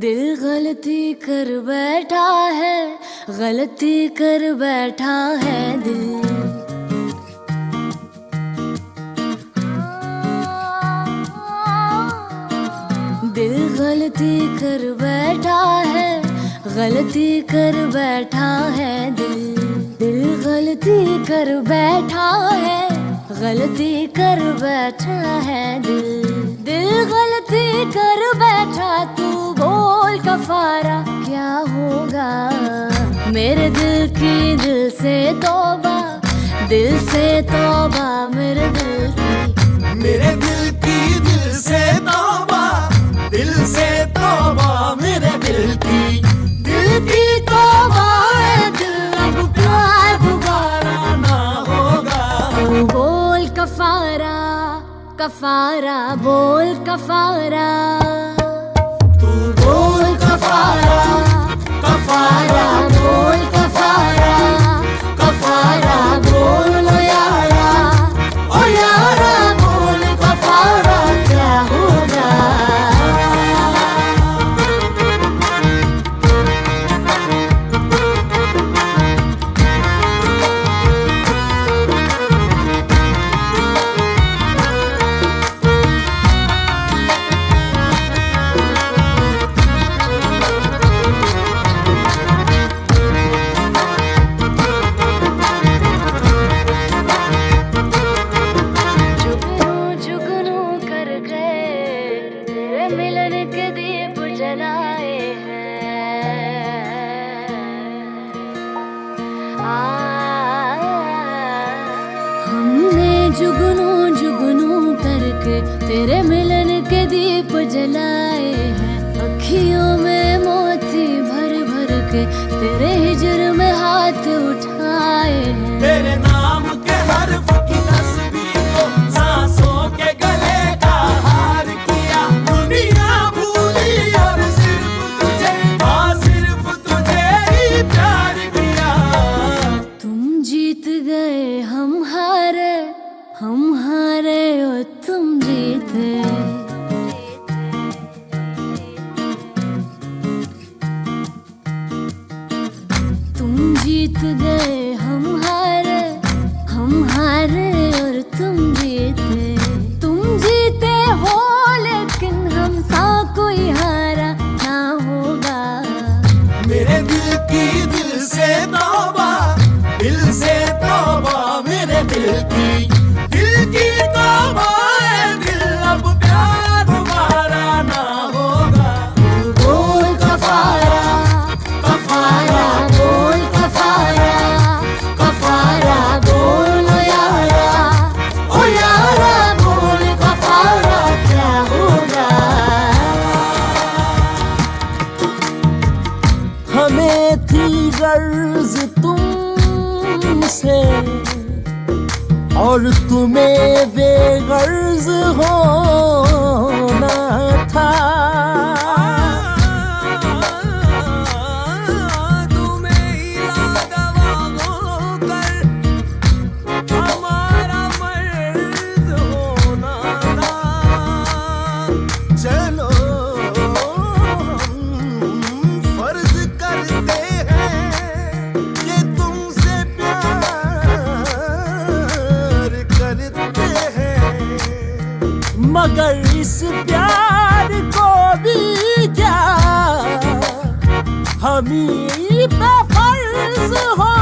दिल गलती कर बैठा है, गलती कर बैठा है दिल। दिल गलती कर बैठा है, गलती कर बैठा है दिल। दिल गलती कर बैठा है, गलती कर बैठा है दिल। दिल गलती कर बैठा, तू बोल कफारा क्या होगा। मेरे दिल की दिल से तौबा, दिल से तौबा मेरे दिल की। मेरे दिल की दिल से तौबा, दिल से तौबा मेरे दिल की। दिल की तौबा है दिल, अब प्यार दोबारा ना होगा। तू बोल कफारा, कफारा बोल कफारा। तू बोल कफारा, कफारा बोल कफारा, कफारा बोल ओ यारा, ओ यारा बोल कफारा क्या होगा। मिलन के दीप जलाए हैं। हमने जुगनू जुगनू करके तेरे मिलन के दीप जलाए हैं। अखियों में मोती भर भर के तेरे हिजर में हाथ उठाए हैं। तेरे नाम के हर्फ की तस्वीर को सांसों के गले का हार किया। दुनिया भूली और सिर्फ तुझे, हाँ सिर्फ तुझे ही प्यार किया। तुम जीत गए हम हारे, हम हारे और तुम जीते। तुम जीत गए हम हारे, हम हारे और तुम जीते। तुम जीते हो लेकिन हम सा कोई हारा ना होगा। मेरे दिल की दिल से तौबा, दिल से तौबा मेरे दिल की। दिल की तौबा है दिल, अब प्यार दोबारा ना होगा। बोल कफारा, कफारा बोल कफारा, कफारा बोल ओ यारा बोल कफारा क्या होगा। हमें थी गर्ज तुमसे और तुम्हें बेगर्ज होना था। तुम्हें इलादवा होकर हमारा मर्ज होना था। चलो हम फर्ज करते हैं कि तुमसे प्यार करते हैं। मगर इस प्यार को भी क्या हम ही पे फर्ज हो